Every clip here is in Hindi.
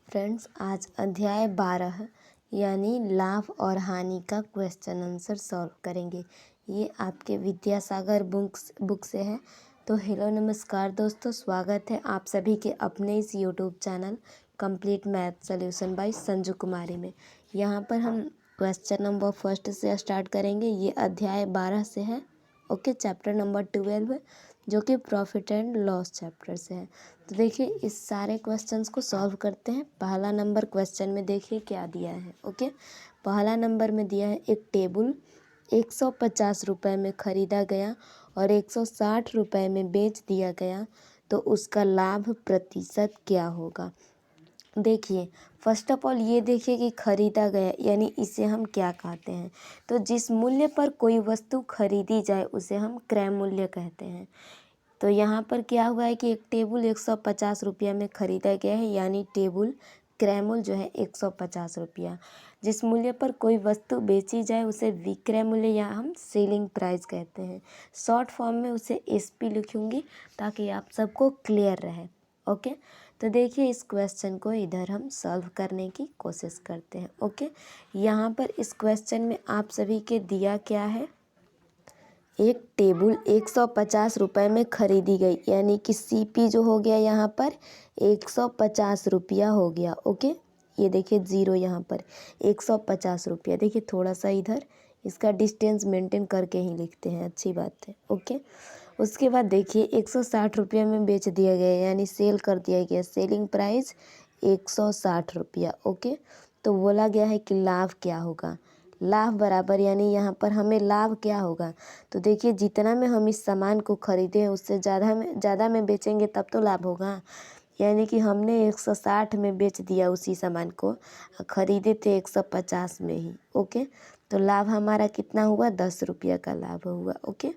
फ्रेंड्स, आज अध्याय 12 यानी लाभ और हानि का क्वेश्चन आंसर सॉल्व करेंगे। ये आपके विद्यासागर बुक से है। तो हेलो नमस्कार दोस्तों, स्वागत है आप सभी के अपने इस YouTube channel complete math solution by Sanju Kumari में। यहाँ पर हम क्वेश्चन नंबर फर्स्ट से स्टार्ट करेंगे। ये अध्याय 12 से है। ओके, चैप्टर नंबर 12 जो कि प्रॉफिट एंड लॉस चैप्टर से है। तो देखिए इस सारे क्वेश्चंस को सॉल्व करते हैं। पहला नंबर क्वेश्चन में देखिए क्या दिया है। ओके, पहला नंबर में दिया है एक टेबल 150 रुपये में ख़रीदा गया और 160 रुपये में बेच दिया गया, तो उसका लाभ प्रतिशत क्या होगा। देखिए फर्स्ट ऑफ ऑल ये देखिए कि ख़रीदा गया यानी इसे हम क्या कहते हैं। तो जिस मूल्य पर कोई वस्तु खरीदी जाए उसे हम क्रय मूल्य कहते हैं। तो यहाँ पर क्या हुआ है कि एक टेबल 150 रुपया में ख़रीदा गया है, यानी टेबल क्रय मूल्य जो है 150 रुपया। जिस मूल्य पर कोई वस्तु बेची जाए उसे विक्रय मूल्य या हम सेलिंग प्राइस कहते हैं। शॉर्ट फॉर्म में उसे एसपी लिखूँगी ताकि आप सबको क्लियर रहे। ओके, तो देखिए इस क्वेश्चन को इधर हम सॉल्व करने की कोशिश करते हैं। ओके, यहाँ पर इस क्वेश्चन में आप सभी के दिया क्या है, एक टेबल 150 रुपये में ख़रीदी गई, यानी कि सीपी जो हो गया यहाँ पर 150 रुपया हो गया। ओके, ये देखिए ज़ीरो यहाँ पर 150 रुपया। देखिए थोड़ा सा इधर इसका डिस्टेंस मेंटेन करके ही लिखते हैं, अच्छी बात है। ओके, उसके बाद देखिए 160 रुपये में बेच दिया गया, यानी सेल कर दिया गया, सेलिंग प्राइस 160 रुपया। ओके, तो बोला गया है कि लाभ क्या होगा। लाभ बराबर यानी यहाँ पर हमें लाभ क्या होगा। तो देखिए जितना में हम इस सामान को ख़रीदे हैं उससे ज़्यादा में बेचेंगे तब तो लाभ होगा। यानी कि हमने 160 में बेच दिया उसी सामान को, ख़रीदे थे 150 में ही। ओके, तो लाभ हमारा कितना हुआ, 10 रुपया का लाभ हुआ। ओके,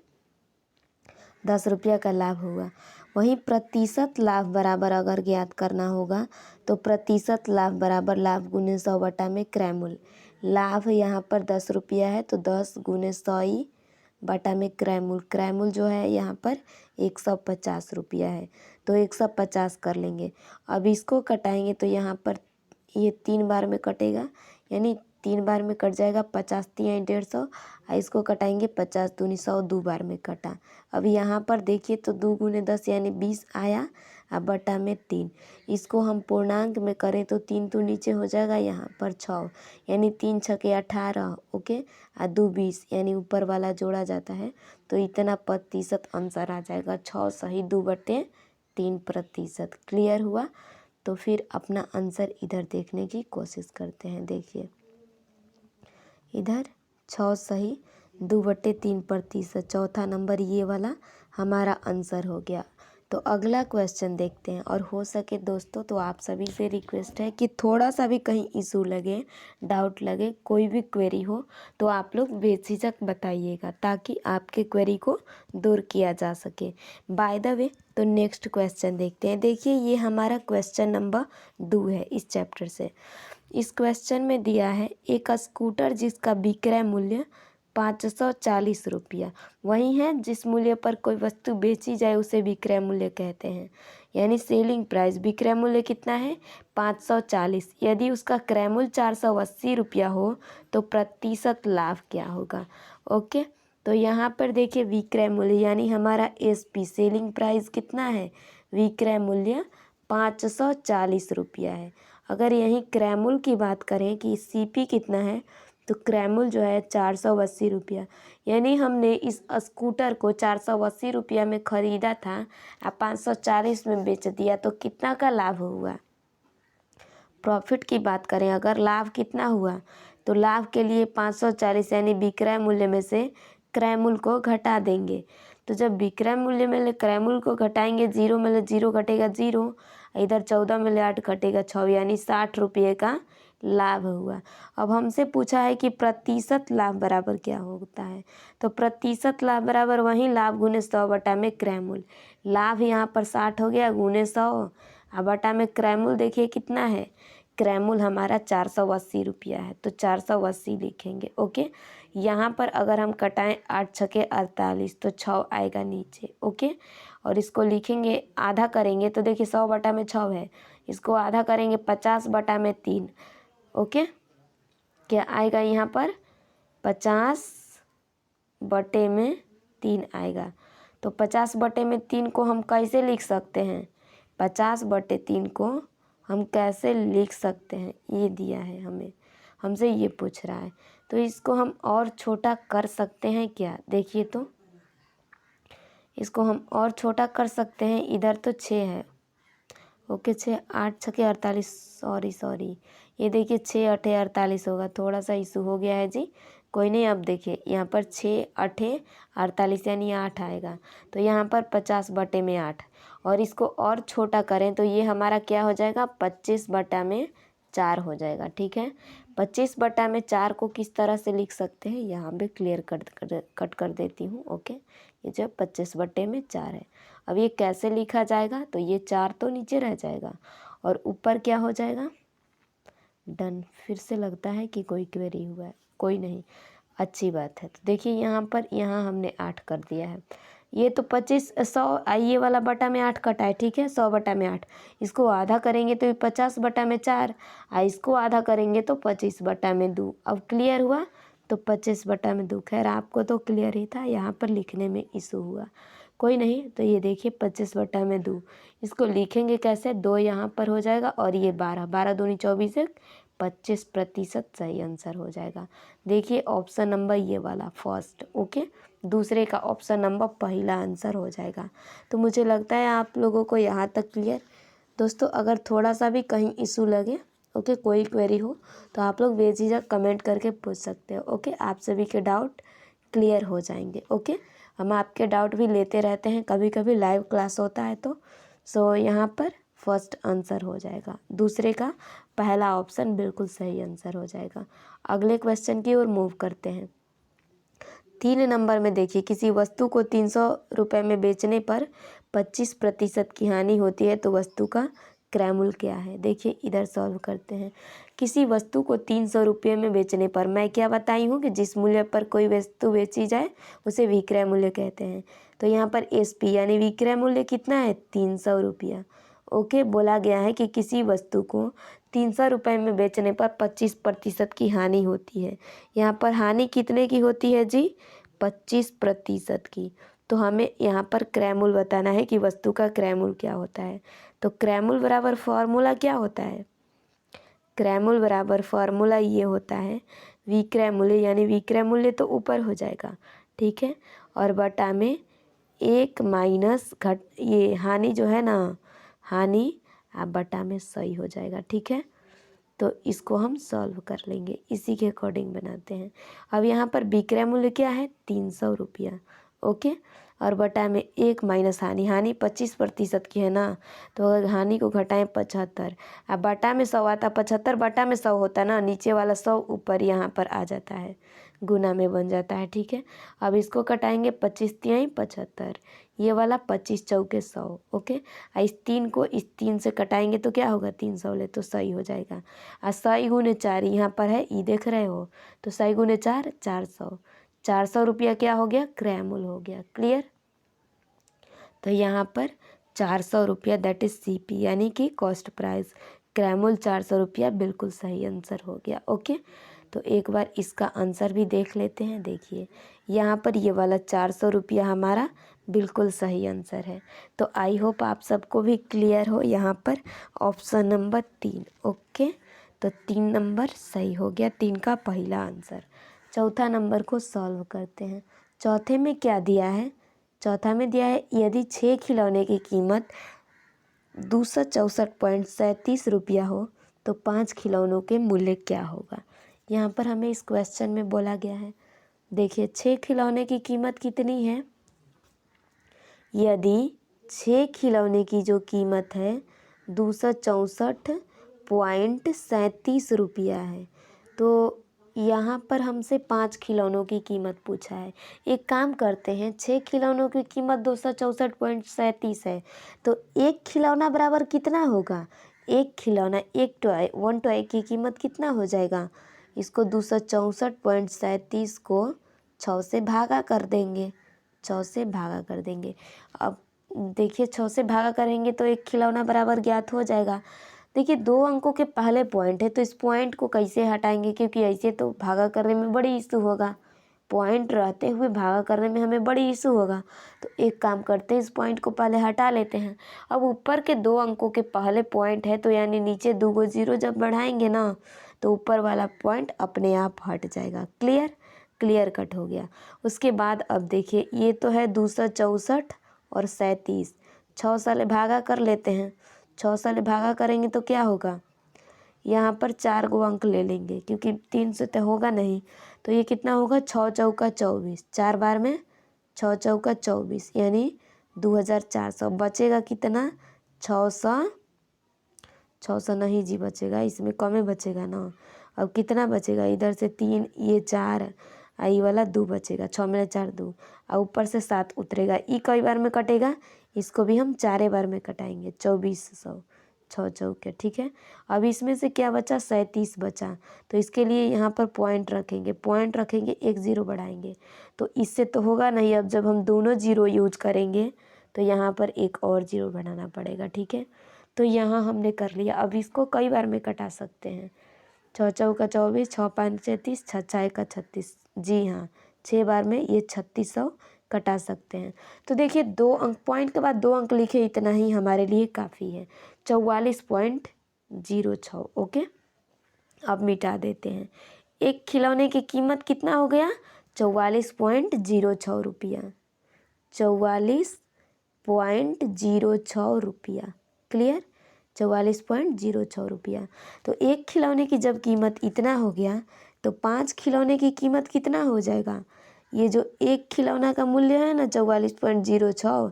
10 रुपया का लाभ हुआ। वहीं प्रतिशत लाभ बराबर अगर ज्ञात करना होगा तो प्रतिशत लाभ बराबर लाभ गुने 100 बटा में क्रय मूल्य। लाभ यहाँ पर 10 रुपया है तो 10 गुने 100 ही बटा में क्रय मूल्य। क्रय मूल्य जो है यहाँ पर 150 रुपया है, तो 150 कर लेंगे। अब इसको कटाएंगे तो यहाँ पर ये 3 बार में कटेगा, यानी 3 बार में कट जाएगा। 50 तिया 150 और इसको कटाएंगे 50 दूनी 100, 2 बार में कटा। अब यहाँ पर देखिए तो 2 गुने 10 यानी 20 आया, अब बटा में 3। इसको हम पूर्णांक में करें तो 3 तो नीचे हो जाएगा, यहाँ पर 6 यानी 3 छके 18। ओके, और 2 20 यानी ऊपर वाला जोड़ा जाता है तो इतना प्रतिशत आंसर आ जाएगा। 6 सही 2/3 प्रतिशत। क्लियर हुआ। तो फिर अपना आंसर इधर देखने की कोशिश करते हैं। देखिए इधर 6 सही 2/3 प्रतिशत, चौथा नंबर ये वाला हमारा आंसर हो गया। तो अगला क्वेश्चन देखते हैं। और हो सके दोस्तों तो आप सभी से रिक्वेस्ट है कि थोड़ा सा भी कहीं इशू लगे, डाउट लगे, कोई भी क्वेरी हो तो आप लोग बेझिझक बताइएगा ताकि आपके क्वेरी को दूर किया जा सके। बाय द वे तो नेक्स्ट क्वेश्चन देखते हैं। देखिए ये हमारा क्वेश्चन नंबर 2 है इस चैप्टर से। इस क्वेश्चन में दिया है एक स्कूटर जिसका विक्रय मूल्य 540 रुपया वही है जिस मूल्य पर कोई वस्तु बेची जाए उसे विक्रय मूल्य कहते हैं, यानी सेलिंग प्राइस। विक्रय मूल्य कितना है, 540। यदि उसका क्रय मूल्य 480 रुपया हो तो प्रतिशत लाभ क्या होगा। ओके, तो यहाँ पर देखिए विक्रय मूल्य यानी हमारा एसपी सेलिंग प्राइस कितना है, विक्रय मूल्य 540 रुपया है। अगर यहीं क्रय मूल्य की बात करें कि सीपी कितना है तो क्रय मूल्य जो है 480 रुपया, यानी हमने इस स्कूटर को 480 रुपया में ख़रीदा था और 540 में बेच दिया, तो कितना का लाभ हुआ। प्रॉफिट की बात करें अगर लाभ कितना हुआ तो लाभ के लिए 540 यानी विक्रय मूल्य में से क्रय मूल्य को घटा देंगे। तो जब विक्रय मूल्य में क्रय मूल्य को घटाएंगे, 0 में ले 0 घटेगा 0, इधर 14 में ले 8 घटेगा 6, यानी 60 रुपये का लाभ हुआ। अब हमसे पूछा है कि प्रतिशत लाभ बराबर क्या होता है, तो प्रतिशत लाभ बराबर वही लाभ गुने 100 बटा में क्रय मूल्य। लाभ यहाँ पर 60 हो गया गुने 100 और बटा में क्रय मूल्य देखिए कितना है, क्रय मूल्य हमारा 480 रुपया है तो 480 लिखेंगे। ओके, यहाँ पर अगर हम कटाएं 8 छके 48 तो 6 आएगा नीचे। ओके, और इसको लिखेंगे आधा करेंगे तो देखिए 100 बटा में 6 है, इसको आधा करेंगे 50/3। ओके, क्या आएगा यहाँ पर 50/3 आएगा। तो 50/3 को हम कैसे लिख सकते हैं? 50/3 को हम कैसे लिख सकते हैं, ये दिया है हमें, हमसे ये पूछ रहा है। तो इसको हम और छोटा कर सकते हैं क्या? देखिए तो इसको हम और छोटा कर सकते हैं। इधर तो 6 है। ओके, 6 8 छके 48, सॉरी ये देखिए 6 8 48 होगा, थोड़ा सा इशू हो गया है जी, कोई नहीं। अब देखिए यहाँ पर 6 8 48 यानी 8 आएगा। तो यहाँ पर 50/8 और इसको और छोटा करें तो ये हमारा क्या हो जाएगा? 25/4 हो जाएगा। ठीक है, 25/4 को किस तरह से लिख सकते हैं, यहाँ पे क्लियर कट कर देती हूँ। ओके, ये जो 25/4 है। अब ये कैसे लिखा जाएगा? तो ये 4 तो नीचे रह जाएगा और ऊपर क्या हो जाएगा? डन। फिर से लगता है कि कोई क्वेरी हुआ है, कोई नहीं, अच्छी बात है। तो देखिए यहाँ पर, यहाँ हमने 8 कर दिया है। ये तो 25 100 ये वाला बटा में 8 कटा है। ठीक है, 100/8। इसको आधा करेंगे तो 50/4, इसको आधा करेंगे तो 25/2। अब क्लियर हुआ? तो 25/2। खैर आपको तो क्लियर ही था, यहाँ पर लिखने में इशू हुआ, कोई नहीं। तो ये देखिए 25/2, इसको लिखेंगे कैसे? 2 यहाँ पर हो जाएगा और ये 12, 12 दूनी 24, 25% सही आंसर हो जाएगा। देखिए ऑप्शन नंबर ये वाला फर्स्ट। ओके, दूसरे का ऑप्शन नंबर पहला आंसर हो जाएगा। तो मुझे लगता है आप लोगों को यहाँ तक क्लियर। दोस्तों अगर थोड़ा सा भी कहीं इशू लगे, ओके, कोई क्वेरी हो तो आप लोग बेझिझक कमेंट करके पूछ सकते हो। ओके, आप सभी के डाउट क्लियर हो जाएंगे। ओके, हम आपके डाउट भी लेते रहते हैं, कभी कभी लाइव क्लास होता है तो। सो यहाँ पर फर्स्ट आंसर हो जाएगा, दूसरे का पहला ऑप्शन बिल्कुल सही आंसर हो जाएगा। अगले क्वेश्चन की ओर मूव करते हैं। 3 नंबर में देखिए, किसी वस्तु को 300 रुपये में बेचने पर 25% की हानि होती है, तो वस्तु का क्रय मूल्य क्या है? देखिए इधर सॉल्व करते हैं। किसी वस्तु को 300 रुपये में बेचने पर, मैं क्या बताई हूँ कि जिस मूल्य पर कोई वस्तु बेची जाए उसे विक्रय मूल्य कहते हैं। तो यहाँ पर SP यानी विक्रय मूल्य कितना है? 300 रुपया। ओके, बोला गया है कि किसी वस्तु को 300 रुपये में बेचने पर 25% की हानि होती है। यहाँ पर हानि कितने की होती है जी? 25% की। तो हमें यहाँ पर क्रय मूल्य बताना है कि वस्तु का क्रय मूल्य क्या होता है। तो क्रय मूल्य बराबर फॉर्मूला क्या होता है? क्रय मूल्य बराबर फॉर्मूला ये होता है विक्रय मूल्य, यानी विक्रय मूल्य तो ऊपर हो जाएगा। ठीक है, और बटा में 1 माइनस घट, ये हानि जो है ना, हानि आप बटा में सही हो जाएगा। ठीक है, तो इसको हम सॉल्व कर लेंगे, इसी के अकॉर्डिंग बनाते हैं। अब यहाँ पर विक्रय मूल्य क्या है? 300 रुपया। ओके, और बटा में 1 माइनस हानि, हानि 25% की है ना, तो अगर हानि को घटाएं 75, अब बटा में 100 आता, 75 बटा में 100 होता ना, नीचे वाला 100 ऊपर यहाँ पर आ जाता है, गुना में बन जाता है। ठीक है, अब इसको कटाएंगे 25 तिहाई 75, ये वाला 25 चौके 100। ओके, इस 3 को इस 3 से कटाएंगे तो क्या होगा? 300 ले तो सही हो जाएगा। 100 गुने 4 यहाँ पर है, ई देख रहे हो, तो 100 गुने 4 400, 400 रुपया क्या हो गया? क्रय मूल्य हो गया। क्लियर? तो यहाँ पर 400 रुपया दैट इज CP यानी कि कॉस्ट प्राइस, क्रय मूल्य 400 रुपया बिल्कुल सही आंसर हो गया। ओके, तो एक बार इसका आंसर भी देख लेते हैं। देखिए यहाँ पर ये वाला 400 रुपया हमारा बिल्कुल सही आंसर है। तो आई होप आप सबको भी क्लियर हो यहाँ पर ऑप्शन नंबर 3। ओके, तो 3 नंबर सही हो गया, 3 का पहला आंसर। चौथा नंबर को सॉल्व करते हैं। चौथे में क्या दिया है? चौथा में दिया है यदि 6 खिलौने की कीमत 264.37 रुपया हो तो 5 खिलौनों के मूल्य क्या होगा? यहाँ पर हमें इस क्वेश्चन में बोला गया है। देखिए 6 खिलौने की कीमत कितनी है? यदि 6 खिलौने की जो कीमत है 264.37 रुपया है, तो यहाँ पर हमसे 5 खिलौनों की कीमत पूछा है। एक काम करते हैं, 6 खिलौनों की कीमत 264.37 है, तो एक खिलौना बराबर कितना होगा? एक खिलौना, एक टॉय, 1 टॉय की कीमत कितना हो जाएगा? इसको 264.37 को 6 से भागा कर देंगे, 6 से भागा कर देंगे। अब देखिए 6 से भागा करेंगे तो एक खिलौना बराबर ज्ञात हो जाएगा। देखिए 2 अंकों के पहले पॉइंट है तो इस पॉइंट को कैसे हटाएंगे, क्योंकि ऐसे तो भागा करने में बड़ी इशू होगा, पॉइंट रहते हुए भागा करने में हमें बड़ी इशू होगा। तो एक काम करते हैं, इस पॉइंट को पहले हटा लेते हैं। अब ऊपर के 2 अंकों के पहले पॉइंट है तो यानी नीचे 2 गो जीरो जब बढ़ाएंगे ना तो ऊपर वाला पॉइंट अपने आप हट जाएगा। क्लियर कट हो गया। उसके बाद अब देखिए ये तो है 264 और 37, 6 साले भागा कर लेते हैं। 6 साले भागा करेंगे तो क्या होगा, यहाँ पर 4 गो अंक ले लेंगे क्योंकि 3 से तो होगा नहीं। तो ये कितना होगा, 6 चौका 24, 4 बार में 6 चौका 24 यानी 2400। बचेगा कितना, 600 नहीं जी बचेगा, इसमें कम बचेगा ना। अब कितना बचेगा, इधर से 3, ये 4, आई वाला 2 बचेगा, 6 में 4 2, और ऊपर से 7 उतरेगा। ई कई बार में कटेगा, इसको भी हम 4 बार में कटाएंगे, 2400, 6 चौके। ठीक है, अब इसमें से क्या बचा, 37 बचा। तो इसके लिए यहाँ पर पॉइंट रखेंगे, एक ज़ीरो बढ़ाएंगे। तो इससे तो होगा नहीं, अब जब हम दोनों जीरो यूज करेंगे तो यहाँ पर एक और जीरो बनाना पड़ेगा। ठीक है, तो यहाँ हमने कर लिया। अब इसको कई बार में कटा सकते हैं, 6 चौका 24, 6 5 36, 6 6 का 36। जी हाँ, 6 बार में ये 3600 कटा सकते हैं। तो देखिए 2 अंक, पॉइंट के बाद 2 अंक लिखे, इतना ही हमारे लिए काफ़ी है, 44.06। ओके, अब मिटा देते हैं। एक खिलौने की कीमत कितना हो गया, 44.06 रुपया, 44.06 रुपया। क्लियर, 44.06 रुपया। तो एक खिलौने की जब कीमत इतना हो गया तो 5 खिलौने की कीमत कितना हो जाएगा। ये जो एक खिलौना का मूल्य है ना 44.06,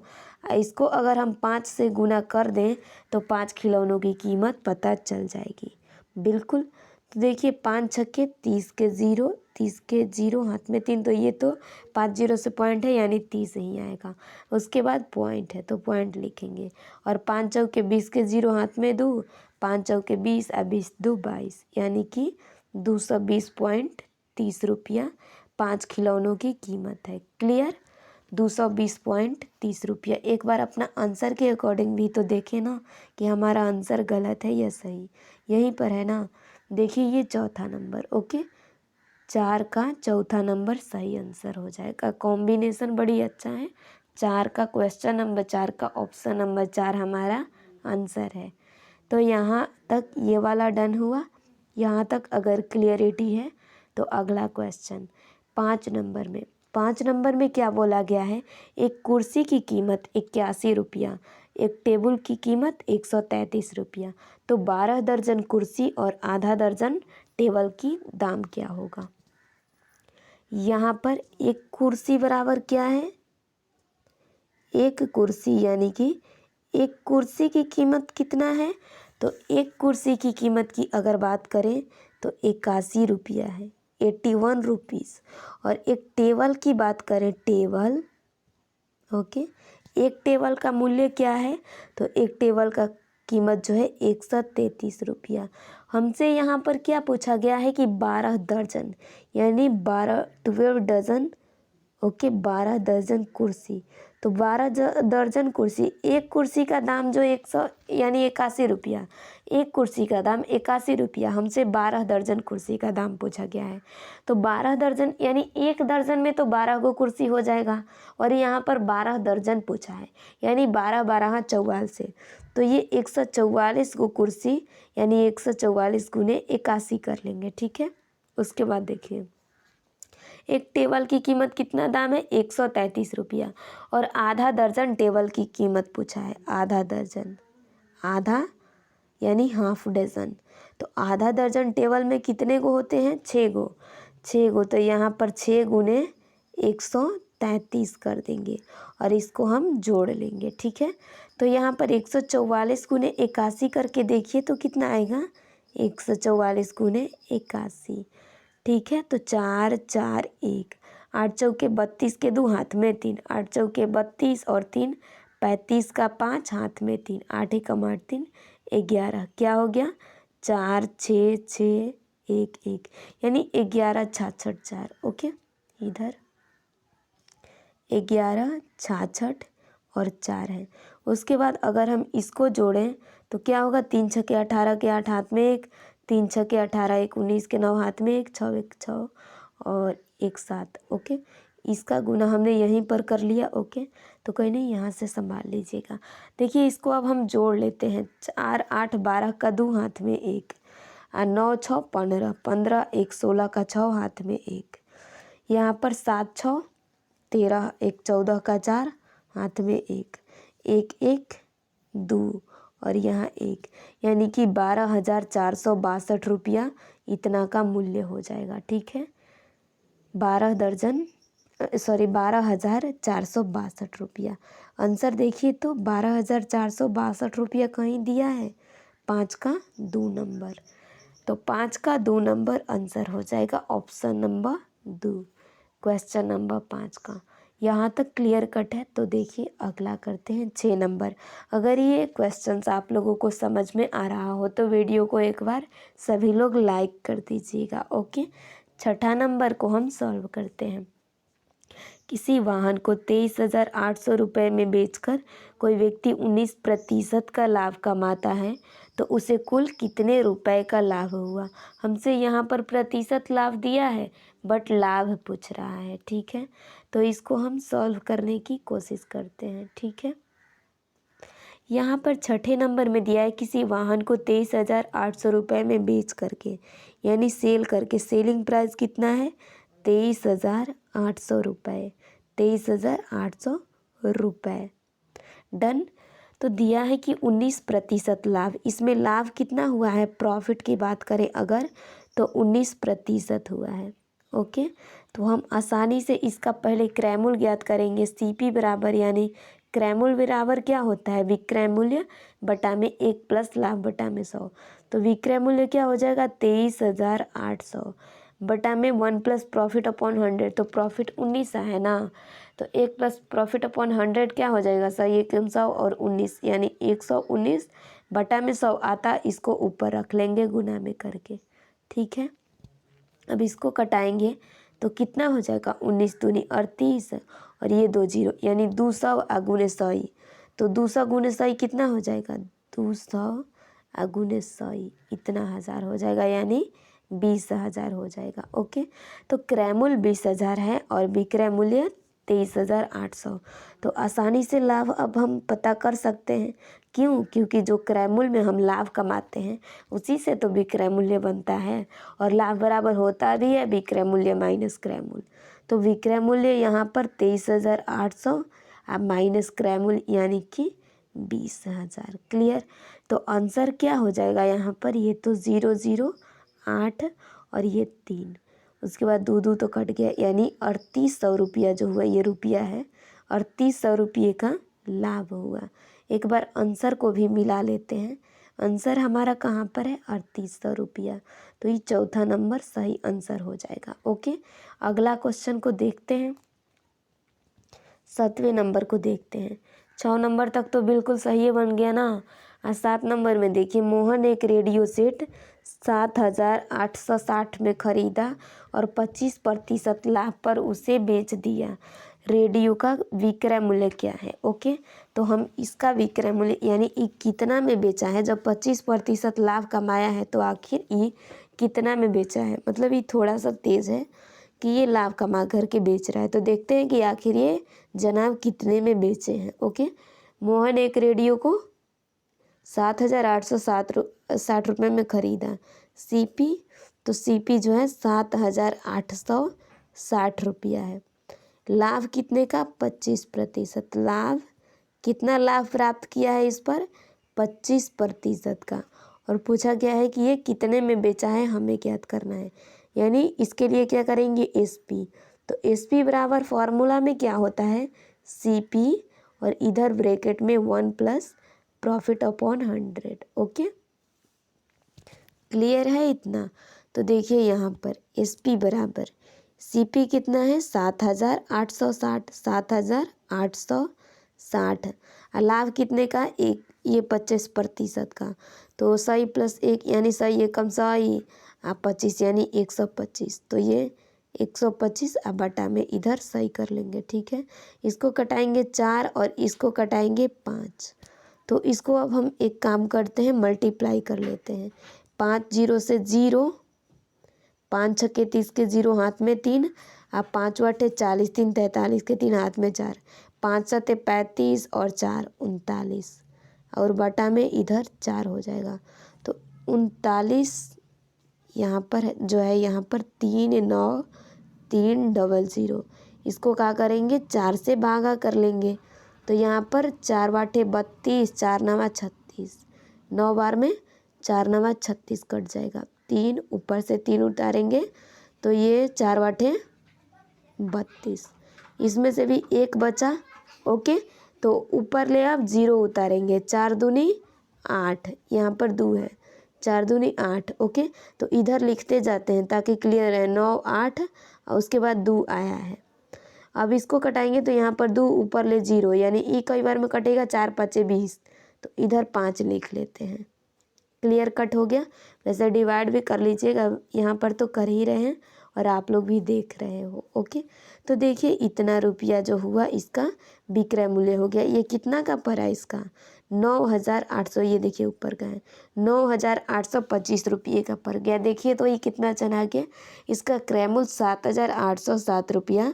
इसको अगर हम 5 से गुना कर दें तो 5 खिलौनों की कीमत पता चल जाएगी। बिल्कुल, तो देखिए 5 छक्के 30 के ज़ीरो, 30 के ज़ीरो हाथ में 3, तो ये तो 5 जीरो से पॉइंट है यानी 30 ही आएगा। उसके बाद पॉइंट है तो पॉइंट लिखेंगे, और 5 चौके 20 के ज़ीरो हाथ में 2, 5 चौके 20 और 20 2 22 यानी कि 220.30 रुपया 5 खिलौनों की कीमत है। क्लियर, 220.30 रुपया। एक बार अपना आंसर के अकॉर्डिंग भी तो देखें ना कि हमारा आंसर गलत है या सही, यहीं पर है ना। देखिए ये चौथा नंबर, ओके, 4 का चौथा नंबर सही आंसर हो जाएगा। कॉम्बिनेशन बड़ी अच्छा है, 4 का क्वेश्चन नंबर 4 का ऑप्शन नंबर 4 हमारा आंसर है। तो यहाँ तक ये वाला डन हुआ। यहाँ तक अगर क्लियरिटी है तो अगला क्वेश्चन 5 नंबर में क्या बोला गया है, एक कुर्सी की कीमत 81 रुपया, एक टेबल की कीमत 133 रुपया। तो 12 दर्जन कुर्सी और आधा दर्जन टेबल की दाम क्या होगा। यहाँ पर एक कुर्सी बराबर क्या है, एक कुर्सी, यानी कि एक कुर्सी की कीमत कितना है, तो एक कुर्सी की कीमत की अगर बात करें तो 81 रुपया है, 81 रुपीज़। और एक टेबल की बात करें, टेबल, ओके, एक टेबल का मूल्य क्या है, तो एक टेबल का कीमत जो है 133 रुपया। हमसे यहाँ पर क्या पूछा गया है कि 12 दर्जन, यानी 12 डजन, ओके, 12 दर्जन कुर्सी। तो 12 दर्जन कुर्सी, एक कुर्सी का दाम जो 100 यानी 81 रुपया, एक कुर्सी का दाम 81 रुपया। हमसे 12 दर्जन कुर्सी का दाम पूछा गया है। तो 12 दर्जन यानी एक दर्जन में तो 12 गो कुर्सी हो जाएगा, और यहाँ पर 12 दर्जन पूछा है यानी 12 12 44। तो ये 144 गो कुर्सी यानी 144 गुने 81 कर लेंगे। ठीक है, उसके बाद देखिए एक टेबल की कीमत कितना दाम है, 133 रुपया, और आधा दर्जन टेबल की कीमत पूछा है, आधा दर्जन, आधा यानी हाफ डजन। तो आधा दर्जन टेबल में कितने गो होते हैं, 6 गो, 6 गो। तो यहाँ पर 6 गुने 133 कर देंगे और इसको हम जोड़ लेंगे। ठीक है, तो यहाँ पर 144 गुने 81 करके देखिए तो कितना आएगा, 144 गुने 81। ठीक है, तो 4 4 1, 8 चौके 32 के 2 हाथ में 3, 8 चौके 32 और 3 35 का 5 हाथ में 3, 8 एकम 8 3 11, क्या हो गया, 4 6 6 1 1 यानी 11 66 4। ओके, इधर 11 66 और 4 है। उसके बाद अगर हम इसको जोड़ें तो क्या होगा, 3 छक्के 18 के 8 हाथ में 1, 3 छक्के 18 1 19 के 9 हाथ में 1, 6 1 6 और 1 7। ओके, इसका गुना हमने यहीं पर कर लिया। ओके, तो कोई नहीं, यहाँ से संभाल लीजिएगा। देखिए इसको अब हम जोड़ लेते हैं। 4 8 12 का 2 हाथ में 1 और 9 6 15 15 1 16 का 6 हाथ में 1। यहाँ पर 7 6 13 1 14 का 4 हाथ में 1 1 1 2 और यहाँ 1, यानी कि 12,462 रुपया इतना का मूल्य हो जाएगा। ठीक है, 12,462 रुपया। आंसर देखिए तो 12,462 रुपया कहीं दिया है, 5 का 2 नंबर। तो 5 का 2 नंबर आंसर हो जाएगा ऑप्शन नंबर 2, क्वेश्चन नंबर 5 का। यहाँ तक क्लियर कट है। तो देखिए अगला करते हैं 6 नंबर। अगर ये क्वेश्चंस आप लोगों को समझ में आ रहा हो तो वीडियो को एक बार सभी लोग लाइक कर दीजिएगा। ओके, छठा नंबर को हम सॉल्व करते हैं। किसी वाहन को 23,800 रुपये में बेचकर कोई व्यक्ति 19% का लाभ कमाता है तो उसे कुल कितने रुपए का लाभ हुआ। हमसे यहाँ पर प्रतिशत लाभ दिया है बट लाभ पूछ रहा है। ठीक है, तो इसको हम सॉल्व करने की कोशिश करते हैं। ठीक है, यहाँ पर छठे नंबर में दिया है किसी वाहन को 23,800 रुपये में बेच करके, यानी सेल करके, सेलिंग प्राइस कितना है 23,800 रुपये, 23,800 रुपये। डन। तो दिया है कि 19% लाभ, इसमें लाभ कितना हुआ है, प्रॉफिट की बात करें अगर तो 19% हुआ है। ओके, तो हम आसानी से इसका पहले क्रयमूल्य ज्ञात करेंगे। CP बराबर, यानी क्रयमूल्य बराबर क्या होता है, विक्रय मूल्य बटा में 1 प्लस लाभ बटा में 100। तो विक्रय मूल्य क्या हो जाएगा 23,800 बटा में 1 प्लस प्रॉफिट अपॉन 100, तो प्रॉफिट 19 है ना, तो 1 प्लस प्रॉफिट अपॉन 100 क्या हो जाएगा 100 1 100 और 19, यानी 119 बटा में 100 आता, इसको ऊपर रख लेंगे गुना में करके। ठीक है, अब इसको कटाएंगे तो कितना हो जाएगा 19 दूनी 38 और ये 2 0, यानी 200 गुने 100, तो 200 गुने 100 कितना हो जाएगा 200 गुने 100 इतना हज़ार हो जाएगा, यानी 20,000 हो जाएगा। ओके, तो क्रय मूल्य 20,000 है और विक्रय मूल्य 23,800। तो आसानी से लाभ अब हम पता कर सकते हैं। क्यों, क्योंकि जो क्रय मूल्य में हम लाभ कमाते हैं उसी से तो विक्रय मूल्य बनता है, और लाभ बराबर होता भी है विक्रय मूल्य माइनस क्रय मूल्य। तो विक्रय मूल्य यहाँ पर 23,800 अब माइनस क्रय मूल्य यानी कि 20,000। क्लियर। तो आंसर क्या हो जाएगा यहाँ पर, ये तो 0 0 8 और ये 3, उसके बाद 2 2 तो कट गया, यानी 3800 रुपया जो हुआ, ये रुपया है, 3800 रुपये का लाभ हुआ। एक बार आंसर को भी मिला लेते हैं। आंसर हमारा कहाँ पर है 3800 रुपया, तो ये चौथा नंबर सही आंसर हो जाएगा। ओके, अगला क्वेश्चन को देखते हैं। 7वें नंबर को देखते हैं। 6 नंबर तक तो बिल्कुल सही बन गया ना। 7 नंबर में देखिए, मोहन एक रेडियो सेट 7,860 में खरीदा और 25% लाभ पर उसे बेच दिया। रेडियो का विक्रय मूल्य क्या है। ओके, तो हम इसका विक्रय मूल्य यानी ये कितना में बेचा है, जब 25% लाभ कमाया है तो आखिर ये कितना में बेचा है, मतलब ये थोड़ा सा तेज़ है कि ये लाभ कमा करके बेच रहा है। तो देखते हैं कि आखिर ये जनाब कितने में बेचे हैं। ओके, मोहन एक रेडियो को 7,860 रुपये में ख़रीदा। CP, तो CP जो है 7,860 रुपया है। लाभ कितने का 25%, लाभ कितना लाभ प्राप्त किया है इस पर 25% का, और पूछा गया है कि ये कितने में बेचा है, हमें ज्ञात करना है। यानी इसके लिए क्या करेंगे SP, तो SP बराबर फॉर्मूला में क्या होता है CP और इधर ब्रैकेट में 1 plus profit upon 100। Okay, clear है इतना। तो देखिए यहाँ पर SP बराबर CP कितना है 7,860, 7,860, लाभ कितने का एक, ये 25% का, तो 100 प्लस 1 यानी 100 एकम 100 आप 25 यानी 125, तो ये 125 अब बटा में इधर सही कर लेंगे। ठीक है, इसको कटाएंगे 4 और इसको कटाएंगे 5, तो इसको अब हम एक काम करते हैं, मल्टीप्लाई कर लेते हैं। 5 जीरो से 0, 5 छक्के 30 के 0 हाथ में 3, अब 5 वाटे 40, 3 43 के 3 हाथ में 4, 5 सत्ते 35 और 4 39, और बटा में इधर 4 हो जाएगा। तो 39 यहाँ पर जो है, यहाँ पर 3 9 3 00, इसको क्या करेंगे 4 से भागा कर लेंगे। तो यहाँ पर 4 बाटे 32, 4 नवा 36, 9 बार में 4 नवा 36 कट जाएगा। 3 ऊपर से 3 उतारेंगे तो ये 4 बाटे 32, इसमें से भी एक बचा। ओके, तो ऊपर ले आप 0 उतारेंगे, 4 दूनी 8, यहाँ पर 2 है, 4 दूनी 8। ओके, तो इधर लिखते जाते हैं ताकि क्लियर है। 9 8 और उसके बाद 2 आया है। अब इसको कटाएंगे तो यहाँ पर 2 ऊपर ले 0, यानी ई कई बार में कटेगा, 4 5 20, तो इधर 5 लिख लेते हैं। क्लियर, कट हो गया। वैसे डिवाइड भी कर लीजिएगा, यहाँ पर तो कर ही रहे हैं और आप लोग भी देख रहे हो। ओके, तो देखिए इतना रुपया जो हुआ इसका विक्रय मूल्य हो गया। ये कितना का पड़ा इसका 9,800, ये देखिए ऊपर का है 9,825 रुपये का पड़ गया। देखिए तो ये कितना चला गया। इसका क्रय मूल्य 7,807 रुपया,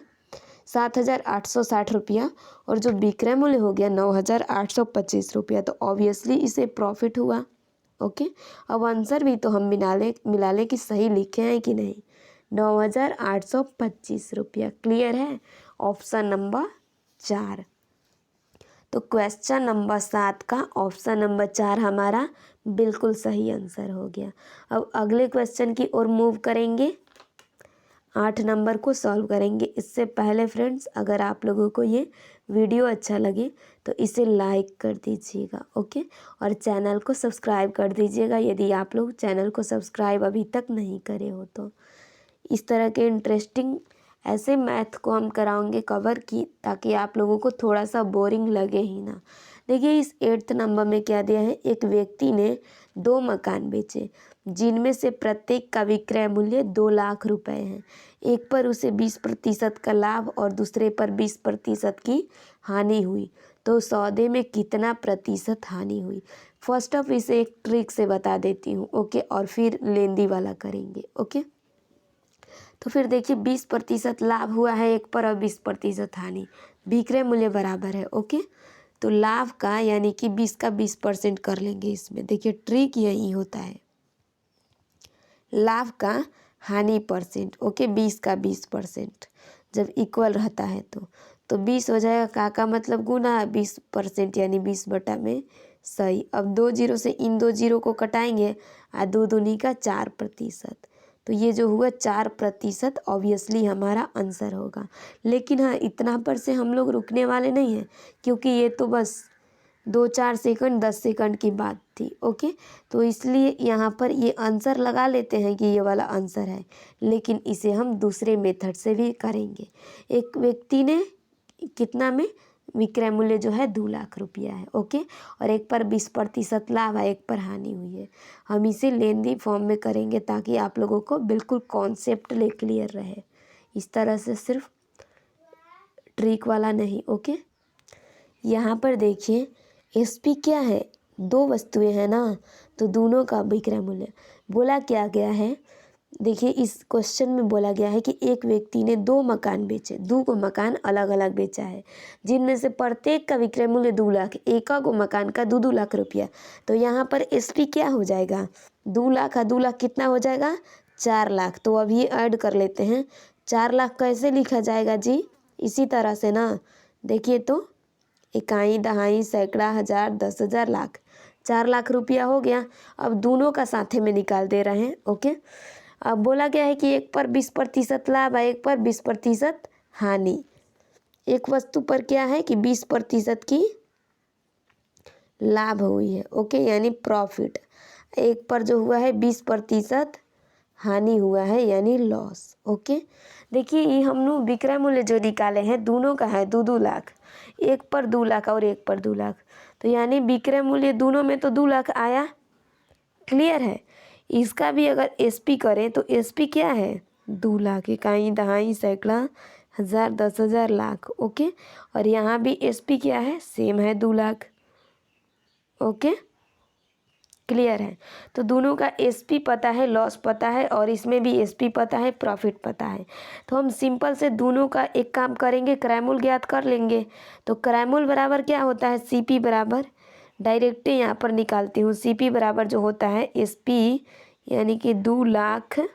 7,860 रुपया, और जो विक्रय मूल्य हो गया 9,825 रुपया। तो ऑब्वियसली इसे प्रॉफिट हुआ। ओके, अब आंसर भी तो हम मिला ले कि सही लिखे हैं कि नहीं। 9,825 रुपया। क्लियर है, ऑप्शन नंबर 4। तो क्वेश्चन नंबर 7 का ऑप्शन नंबर 4 हमारा बिल्कुल सही आंसर हो गया। अब अगले क्वेश्चन की ओर मूव करेंगे, 8 नंबर को सॉल्व करेंगे। इससे पहले फ्रेंड्स, अगर आप लोगों को ये वीडियो अच्छा लगे तो इसे लाइक कर दीजिएगा। ओके, और चैनल को सब्सक्राइब कर दीजिएगा यदि आप लोग चैनल को सब्सक्राइब अभी तक नहीं करे हो तो। इस तरह के इंटरेस्टिंग ऐसे मैथ को हम कराएंगे कवर की, ताकि आप लोगों को थोड़ा सा बोरिंग लगे ही ना। देखिए इस 8th नंबर में क्या दिया है। एक व्यक्ति ने 2 मकान बेचे, जिनमें से प्रत्येक का विक्रय मूल्य 2 लाख रुपए है। एक पर उसे 20% का लाभ और दूसरे पर 20% की हानि हुई, तो सौदे में कितना प्रतिशत हानि हुई। फर्स्ट ऑफ इसे एक ट्रिक से बता देती हूँ। ओके, और फिर लेंदी वाला करेंगे। ओके, तो फिर देखिए 20% लाभ हुआ है एक पर और 20% हानि, विक्रय मूल्य बराबर है। ओके, तो लाभ का यानी कि 20 का 20% कर लेंगे इसमें। देखिए ट्रिक यही होता है, लाभ का हानि परसेंट। ओके, 20 का 20% जब इक्वल रहता है तो 20 हो जाएगा। का मतलब गुना 20%, यानी 20 बटा में सही। अब 2 जीरो से इन 2 जीरो को कटाएंगे, 2 दूनी का 4%, तो ये जो हुआ 4% ऑब्वियसली हमारा आंसर होगा। लेकिन हाँ, इतना पर से हम लोग रुकने वाले नहीं हैं, क्योंकि ये तो बस 2-4 सेकंड 10 सेकंड की बात थी। ओके, तो इसलिए यहाँ पर ये आंसर लगा लेते हैं कि ये वाला आंसर है, लेकिन इसे हम दूसरे मेथड से भी करेंगे। एक व्यक्ति ने कितना में विक्रय मूल्य जो है 2 लाख रुपया है। ओके, और एक पर 20% लाभ है, एक पर हानि हुई है। हम इसे लेंदी फॉर्म में करेंगे ताकि आप लोगों को बिल्कुल कॉन्सेप्ट क्लियर रहे। इस तरह से सिर्फ ट्रिक वाला नहीं। ओके, यहाँ पर देखिए एसपी क्या है, 2 वस्तुएं हैं ना, तो दोनों का विक्रय मूल्य बोला क्या गया है। देखिए इस क्वेश्चन में बोला गया है कि एक व्यक्ति ने 2 मकान बेचे, 2 को मकान अलग अलग बेचा है, जिनमें से प्रत्येक का विक्रय मूल्य 2 लाख, एक को मकान का 2-2 लाख रुपया। तो यहाँ पर एसपी क्या हो जाएगा, 2 लाख 2 लाख कितना हो जाएगा 4 लाख। तो अब ये ऐड कर लेते हैं। 4 लाख कैसे लिखा जाएगा जी, इसी तरह से ना। देखिए तो इकाई दहाई सैकड़ा हज़ार 10,000 लाख, 4 लाख रुपया हो गया। अब दोनों का साथे में निकाल दे रहे हैं। ओके, अब बोला गया है कि एक पर 20% लाभ है, एक पर 20% हानि। एक वस्तु पर क्या है कि 20% की लाभ हुई है। ओके, यानी प्रॉफिट। एक पर जो हुआ है 20% हानि हुआ है, यानी लॉस। ओके, देखिए ये हम लोग विक्रय मूल्य जो निकाले हैं दोनों का है 2-2 लाख, एक पर 2 लाख और एक पर 2 लाख, तो यानी विक्रय मूल्य दोनों में तो 2 लाख आया। क्लियर है। इसका भी अगर एसपी करें तो एसपी क्या है 2 लाख, इकाई दहाई सैकड़ा हज़ार 10,000 लाख। ओके, और यहाँ भी एसपी क्या है, सेम है 2 लाख। ओके, क्लियर है। तो दोनों का एसपी पता है, लॉस पता है, और इसमें भी एसपी पता है, प्रॉफिट पता है। तो हम सिंपल से दोनों का एक काम करेंगे, क्रैमूल ज्ञात कर लेंगे। तो क्रैमूल बराबर क्या होता है, सीपी बराबर, डायरेक्ट यहाँ पर निकालती हूँ, सीपी बराबर जो होता है एसपी यानी कि 2,00,000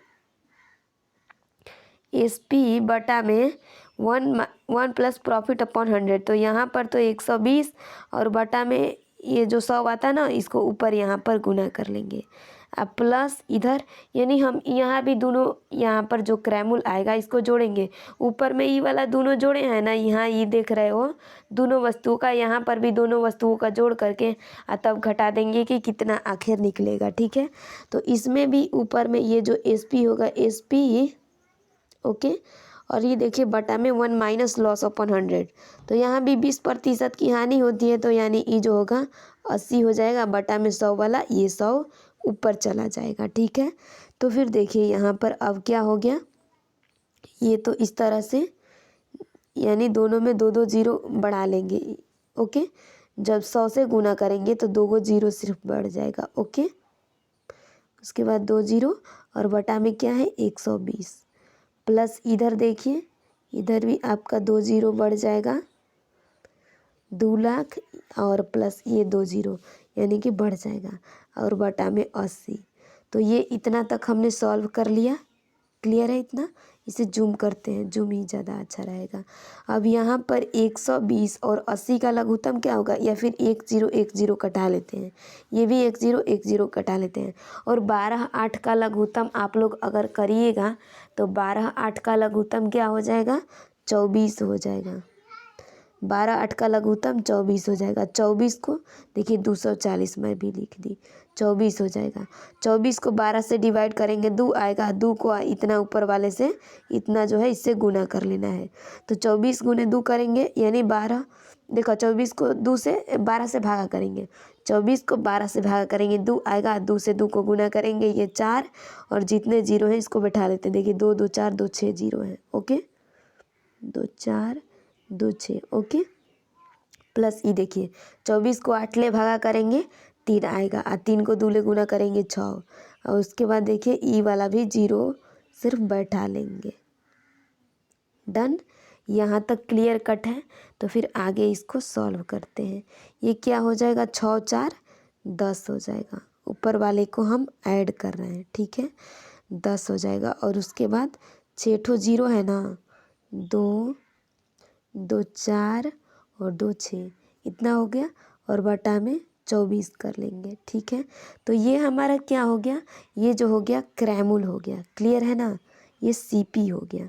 एसपी बटा में 1 प्लस प्रॉफिट अपॉन 100। तो यहाँ पर तो 120 और बटा में ये जो 100 आता है ना, इसको ऊपर यहाँ पर गुना कर लेंगे। अब प्लस इधर, यानी हम यहाँ भी दोनों, यहाँ पर जो क्रैमूल आएगा इसको जोड़ेंगे। ऊपर में ई वाला दोनों जोड़े हैं ना, यहाँ ये देख रहे हो दोनों वस्तुओं का, यहाँ पर भी दोनों वस्तुओं का जोड़ करके तब घटा देंगे कि कितना आखिर निकलेगा। ठीक है, तो इसमें भी ऊपर में ये जो एसपी होगा, एसपी ओके, और ये देखिए बटा में 1 माइनस लॉस अपॉन 100। तो यहाँ भी 20% की हानि होती है, तो यानी ई जो होगा 80 हो जाएगा, बटा में 100 वाला ये 100 ऊपर चला जाएगा। ठीक है, तो फिर देखिए यहाँ पर अब क्या हो गया, ये तो इस तरह से, यानी दोनों में 2-2 जीरो बढ़ा लेंगे। ओके, जब 100 से गुना करेंगे तो 2 जीरो सिर्फ बढ़ जाएगा। ओके, उसके बाद 2 जीरो और बटा में क्या है 120, प्लस इधर देखिए, इधर भी आपका 2 जीरो बढ़ जाएगा, 2,00,000 और प्लस ये 2 जीरो यानी कि बढ़ जाएगा, और बटा में 80। तो ये इतना तक हमने सॉल्व कर लिया। क्लियर है इतना? इसे जूम करते हैं, जूम ही ज़्यादा अच्छा रहेगा। अब यहाँ पर 120 और 80 का लघुत्तम क्या होगा, या फिर 1 0 कटा लेते हैं, ये भी 1 0 कटा लेते हैं। और 12 8 का लघुत्तम आप लोग अगर करिएगा तो 12 8 का लघुत्तम क्या हो जाएगा, 24 हो जाएगा। 12 8 का लघुत्तम 24 हो जाएगा। 24 को देखिए 240 मैं भी लिख दी, 24 हो जाएगा। 24 को 12 से डिवाइड करेंगे 2 आएगा, 2 को इतना ऊपर वाले से इतना जो है इससे गुना कर लेना है। तो 24 गुने 2 करेंगे यानी 12, देखो 24 को 2 से 12 से भागा करेंगे, 24 को 12 से भागा करेंगे 2 आएगा, 2 से 2 को गुना करेंगे ये 4, और जितने जीरो हैं इसको बैठा लेते हैं। देखिए 2 2 4 2 6 जीरो हैं। ओके, 2 4 2 6 ओके, प्लस ई देखिए 24 को 8 ले भागा करेंगे 3 आएगा, 3 को 2 ले गुना करेंगे 6, और उसके बाद देखिए ई वाला भी जीरो सिर्फ बैठा लेंगे। डन, यहाँ तक क्लियर कट है। तो फिर आगे इसको सॉल्व करते हैं। ये क्या हो जाएगा, 6 4 10 हो जाएगा, ऊपर वाले को हम ऐड कर रहे हैं। ठीक है, 10 हो जाएगा, और उसके बाद 6 ठो जीरो है ना, 2 2 4 और 2 6 इतना हो गया, और बटा में 24 कर लेंगे। ठीक है, तो ये हमारा क्या हो गया, ये जो हो गया क्रैमूल हो गया। क्लियर है ना, ये सीपी हो गया,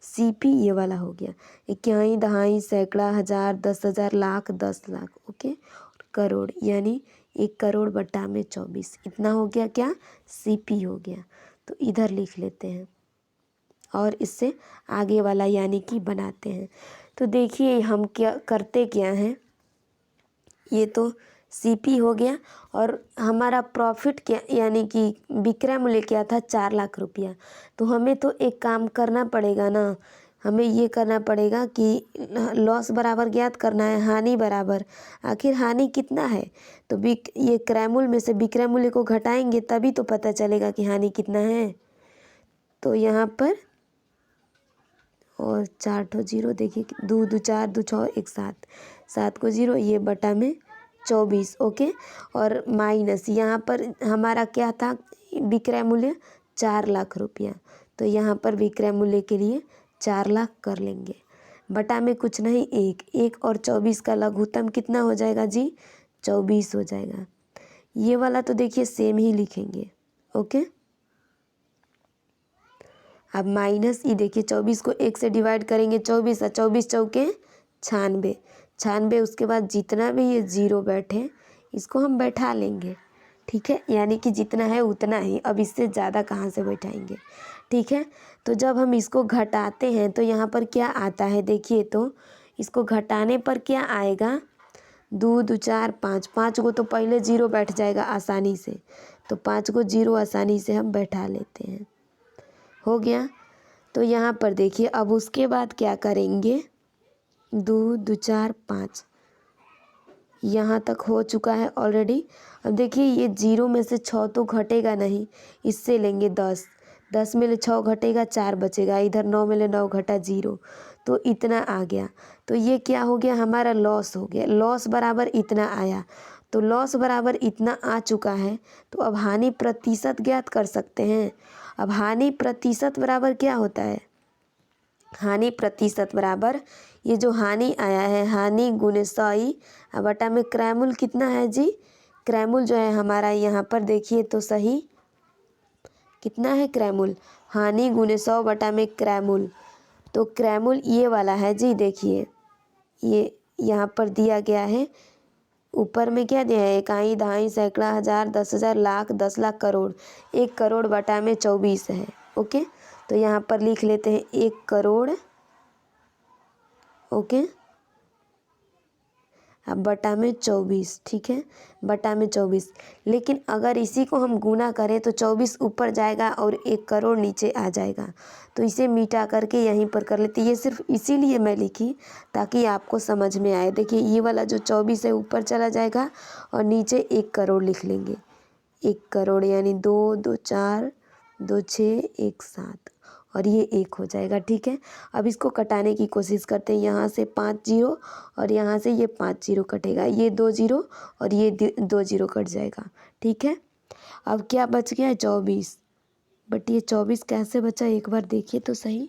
सीपी ये वाला हो गया। इकाई, दहाई, सैकड़ा, हज़ार, 10,000, लाख, 10 लाख। ओके, करोड़ यानी 1 करोड़ बटा में 24 इतना हो गया, क्या सीपी हो गया। तो इधर लिख लेते हैं और इससे आगे वाला यानी कि बनाते हैं। तो देखिए हम क्या करते क्या हैं, ये तो सीपी हो गया, और हमारा प्रॉफिट क्या यानी कि विक्रय मूल्य क्या था, 4 लाख रुपया। तो हमें तो एक काम करना पड़ेगा ना, हमें ये करना पड़ेगा कि लॉस बराबर ज्ञात करना है, हानि बराबर, आखिर हानि कितना है। तो ये क्रय मूल्य में से विक्रय मूल्य को घटाएंगे तभी तो पता चलेगा कि हानि कितना है। तो यहाँ पर और 4 ठो जीरो, देखिए 2 2 4 2 6 1 7, 7 को जीरो, ये बटा में 24। ओके, और माइनस यहाँ पर हमारा क्या था, विक्रय मूल्य 4 लाख रुपया। तो यहाँ पर विक्रय मूल्य के लिए 4 लाख कर लेंगे, बटा में कुछ नहीं 1 1 और 24 का लघुत्तम कितना हो जाएगा जी, 24 हो जाएगा। ये वाला तो देखिए सेम ही लिखेंगे। ओके, अब माइनस ई देखिए 24 को 1 से डिवाइड करेंगे 24, 24 चौके 96, 96 उसके बाद जितना भी ये जीरो बैठे इसको हम बैठा लेंगे। ठीक है, यानी कि जितना है उतना ही, अब इससे ज़्यादा कहाँ से बैठाएंगे। ठीक है, तो जब हम इसको घटाते हैं तो यहाँ पर क्या आता है, देखिए तो इसको घटाने पर क्या आएगा, 2 2 4 5, 5 को तो पहले जीरो बैठ जाएगा आसानी से, तो 5 को जीरो आसानी से हम बैठा लेते हैं। हो गया, तो यहाँ पर देखिए अब उसके बाद क्या करेंगे, 2 2 4 5, यहाँ तक हो चुका है ऑलरेडी। अब देखिए ये 0 में से 6 तो घटेगा नहीं, इससे लेंगे 10, 10 में ले 6 घटेगा 4 बचेगा, इधर 9 में ले 9 घटा 0, तो इतना आ गया। तो ये क्या हो गया, हमारा लॉस हो गया। लॉस बराबर इतना आया, तो लॉस बराबर इतना आ चुका है। तो अब हानि प्रतिशत ज्ञात कर सकते हैं। अब हानि प्रतिशत बराबर क्या होता है, हानि प्रतिशत बराबर ये जो हानि आया है, हानि गुने 100 बटा में क्रैमूल कितना है जी, क्रैमूल जो है हमारा यहाँ पर देखिए तो सही, कितना है क्रैमूल, हानि गुने 100 बटा में क्रैमूल, तो क्रैमूल ये वाला है जी। देखिए ये यहाँ पर दिया गया है, ऊपर में क्या दिया है, इकाई, दहाई, सैकड़ा, हज़ार, 10,000, लाख, 10 लाख, करोड़। 1 करोड़ बटा में 24 है। ओके, तो यहाँ पर लिख लेते हैं 1 करोड़। ओके, अब बटा में 24, ठीक है, बटा में 24। लेकिन अगर इसी को हम गुना करें तो 24 ऊपर जाएगा और 1 करोड़ नीचे आ जाएगा, तो इसे मिटा करके यहीं पर कर लेते। ये सिर्फ इसीलिए मैं लिखी ताकि आपको समझ में आए। देखिए ये वाला जो 24 है ऊपर चला जाएगा और नीचे 1 करोड़ लिख लेंगे। 1 करोड़ यानी 2, 2 4, 2 6, 1 7, और ये 1 हो जाएगा, ठीक है। अब इसको कटाने की कोशिश करते हैं। यहाँ से 5 जीरो और यहाँ से ये 5 जीरो कटेगा, ये 2 जीरो और ये 2 जीरो कट जाएगा, ठीक है। अब क्या बच गया है 24, बट ये 24 कैसे बचा एक बार देखिए तो सही।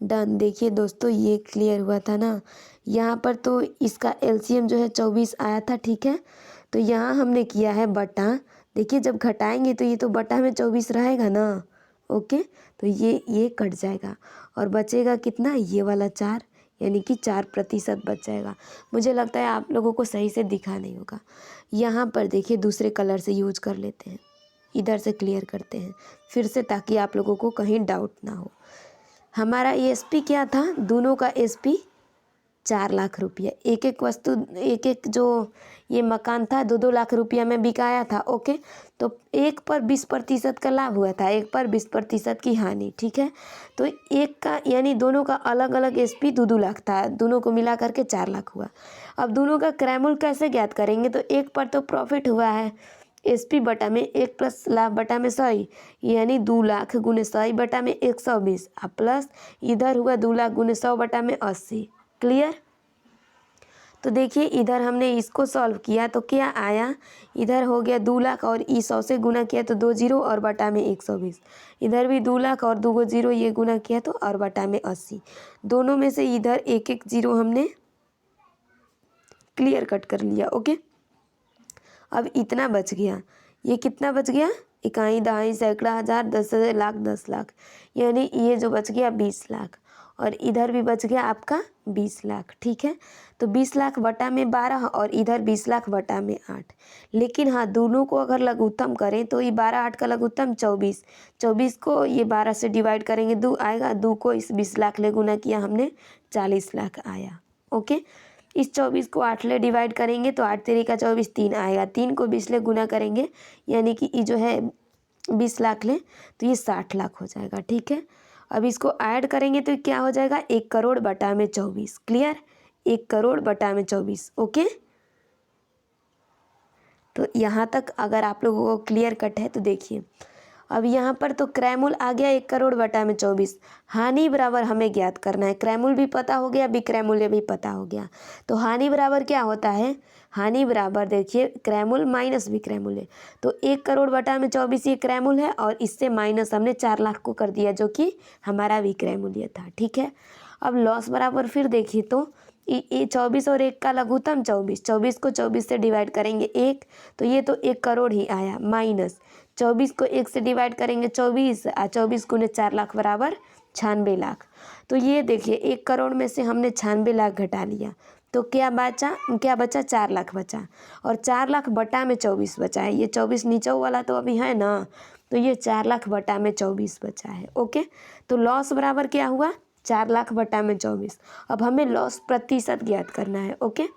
डन। देखिए दोस्तों ये क्लियर हुआ था ना, यहाँ पर तो इसका एलसीएम जो है 24 आया था, ठीक है। तो यहाँ हमने किया है बटा, देखिए जब घटाएंगे तो ये तो बटा में 24 रहेगा ना। ओके, तो ये कट जाएगा और बचेगा कितना, ये वाला 4, यानी कि 4% बच जाएगा। मुझे लगता है आप लोगों को सही से दिखा नहीं होगा। यहाँ पर देखिए दूसरे कलर से यूज कर लेते हैं, इधर से क्लियर करते हैं फिर से ताकि आप लोगों को कहीं डाउट ना हो। हमारा एसपी क्या था, दोनों का एसपी 4 लाख रुपया, एक एक वस्तु, एक एक जो ये मकान था 2-2 लाख रुपया में बिकाया था। ओके, तो एक पर 20% का लाभ हुआ था, एक पर 20% की हानि, ठीक है। तो एक का यानी दोनों का अलग अलग एसपी 2-2 लाख था, दोनों को मिला करके 4 लाख हुआ। अब दोनों का क्रैमूल कैसे ज्ञात करेंगे, तो एक पर तो प्रॉफिट हुआ है, एसपी बटा में 1 प्लस लाभ बटा में 100, यानी 2 लाख गुने 100 बटा में 120, प्लस इधर हुआ 2 लाख गुने 100 बटा में 80। क्लियर। तो देखिए इधर हमने इसको सॉल्व किया तो क्या आया, इधर हो गया 2 लाख और 100 से गुना किया तो 2 जीरो और बटा में 120, इधर भी 2 लाख और 2 जीरो ये गुना किया तो और बटा में 80। दोनों में से इधर 1-1 जीरो हमने क्लियर कट कर लिया। ओके, अब इतना बच गया, ये कितना बच गया, इकाई, दहाई, सैकड़ा, हज़ार, 10,000, लाख, 10 लाख, यानी ये जो बच गया 20 लाख, और इधर भी बच गया आपका 20 लाख, ठीक है। तो 20 लाख बटा में 12 और इधर 20 लाख बटा में 8। लेकिन हाँ, दोनों को अगर लघुत्तम करें तो ये 12 8 का लघुत्तम 24, 24 को ये 12 से डिवाइड करेंगे 2 आएगा, 2 को इस 20 लाख ले गुना किया हमने 40 लाख आया। ओके, इस 24 को 8 ले डिवाइड करेंगे तो 8 तेरी का 24 3 आएगा, 3 को 20 ले गुना करेंगे यानी कि ये जो है 20 लाख ले तो ये 60 लाख हो जाएगा, ठीक है। अब इसको ऐड करेंगे तो क्या हो जाएगा, 1 करोड़ बटा में 24। क्लियर, 1 करोड़ बटा में 24। ओके, तो यहाँ तक अगर आप लोगों को क्लियर कट है तो देखिए अब यहाँ पर तो क्रैमूल आ गया 1 करोड़ बटा में 24, हानि बराबर हमें ज्ञात करना है। क्रैमूल भी पता हो गया, विक्रैमूल्य भी पता हो गया, तो हानि बराबर क्या होता है, हानि बराबर देखिए क्रैमूल माइनस विक्रैमूल्य। तो 1 करोड़ बटा में 24 ये क्रैमूल है और इससे माइनस हमने 4 लाख को कर दिया जो कि हमारा विक्रैमूल्य था, ठीक है। अब लॉस बराबर फिर देखिए तो ये 24 और 1 का लघुत्तम 24, 24 को 24 से डिवाइड करेंगे 1, तो ये तो 1 करोड़ ही आया, माइनस 24 को 1 से डिवाइड करेंगे 24, 24 गुने 4 लाख बराबर 96 लाख। तो ये देखिए 1 करोड़ में से हमने 96 लाख घटा लिया तो क्या बचा 4 लाख बचा, और 4 लाख बटा में 24 बचा है। ये 24 नीचे वाला तो अभी है ना, तो ये 4 लाख बटा में 24 बचा है। ओके, तो लॉस बराबर क्या हुआ, 4 लाख बटा में 24। अब हमें लॉस प्रतिशत ज्ञात करना है। ओके,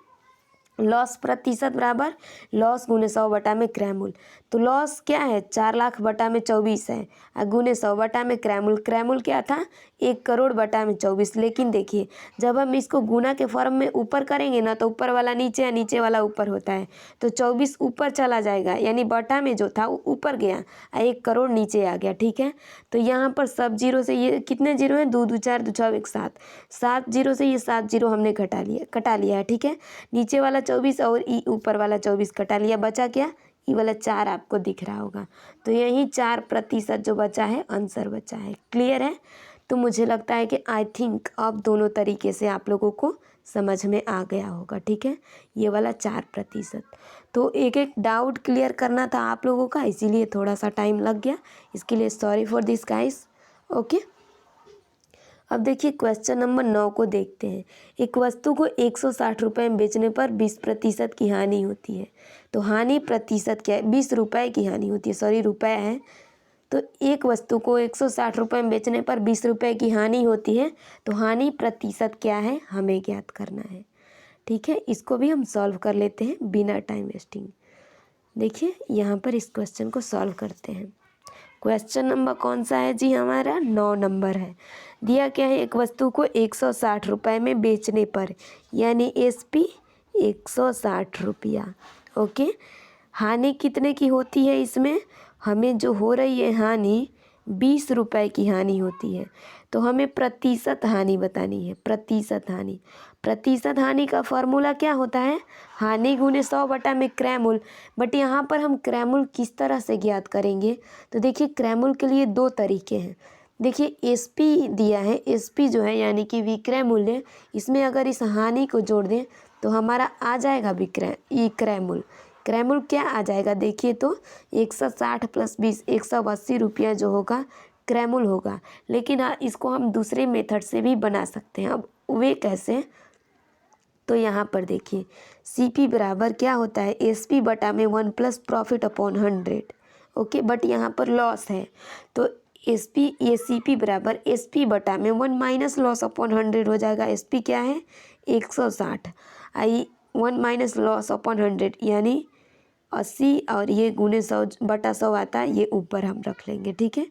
लॉस प्रतिशत बराबर लॉस गुने 100 बटा में क्रैमूल। तो लॉस क्या है 4 लाख बटा में 24 है, गुने 100 बटा में क्रैमुल, क्रैमुल क्या था 1 करोड़ बटा में 24। लेकिन देखिए जब हम इसको गुना के फॉर्म में ऊपर करेंगे ना तो ऊपर वाला नीचे या नीचे वाला ऊपर होता है, तो 24 ऊपर चला जाएगा, यानी बटा में जो था वो ऊपर गया और 1 करोड़ नीचे आ गया। ठीक है, तो यहाँ पर सब जीरो से ये कितने जीरो हैं 2 2 4 2 6 1 7, 7 जीरो से ये 7 जीरो हमने कटा लिया है। ठीक है, नीचे वाला 24 और ई ऊपर वाला 24 कटा लिया, बचा क्या ये वाला 4 आपको दिख रहा होगा, तो यही 4% जो बचा है आंसर बचा है। क्लियर है, तो मुझे लगता है कि आई थिंक अब दोनों तरीके से आप लोगों को समझ में आ गया होगा। ठीक है, ये वाला 4%, तो एक एक डाउट क्लियर करना था आप लोगों का, इसीलिए थोड़ा सा टाइम लग गया, इसके लिए sorry for this guys. Okay, अब देखिए क्वेश्चन नंबर 9 को देखते हैं। एक वस्तु को 160 रुपये में बेचने पर 20% की हानि होती है, तो हानि प्रतिशत क्या है 20 रुपये की हानि होती है, सॉरी रुपये है। तो एक वस्तु को 160 रुपये में बेचने पर 20 रुपये की हानि होती है, तो हानि प्रतिशत क्या है हमें ज्ञात करना है। ठीक है, इसको भी हम सॉल्व कर लेते हैं बिना टाइम वेस्टिंग। देखिए यहाँ पर इस क्वेश्चन को सॉल्व करते हैं। क्वेश्चन नंबर कौन सा है जी, हमारा 9 नंबर है। दिया क्या है, एक वस्तु को 160 रुपये में बेचने पर, यानी SP 160 रुपया। ओके, हानि कितने की होती है, इसमें हमें जो हो रही है हानि 20 रुपये की हानि होती है, तो हमें प्रतिशत हानि बतानी है। प्रतिशत हानि का फॉर्मूला क्या होता है, हानि गुने 100 बटा में क्रैमुल। बट यहाँ पर हम क्रैमुल किस तरह से ज्ञात करेंगे, तो देखिए क्रैमुल के लिए 2 तरीके हैं। देखिए SP दिया है, SP जो है यानी कि विक्रय मूल्य, इसमें अगर इस हानि को जोड़ दें तो हमारा आ जाएगा क्रैमुल। क्रैमुल क्या आ जाएगा, देखिए तो 160 + 20 180 रुपया जो होगा क्रैमुल होगा। लेकिन इसको हम दूसरे मेथड से भी बना सकते हैं। अब वे कैसे, तो यहाँ पर देखिए CP बराबर क्या होता है SP बटा में 1 + प्रॉफिट अपॉन 100। ओके, बट यहाँ पर लॉस है, तो CP बराबर SP बटा में 1 माइनस लॉस अपॉन 100 हो जाएगा। SP क्या है 160, 1 माइनस लॉस अपॉन 100 यानी 80, और ये गुने 100 बटा 100 आता है, ये ऊपर हम रख लेंगे। ठीक है,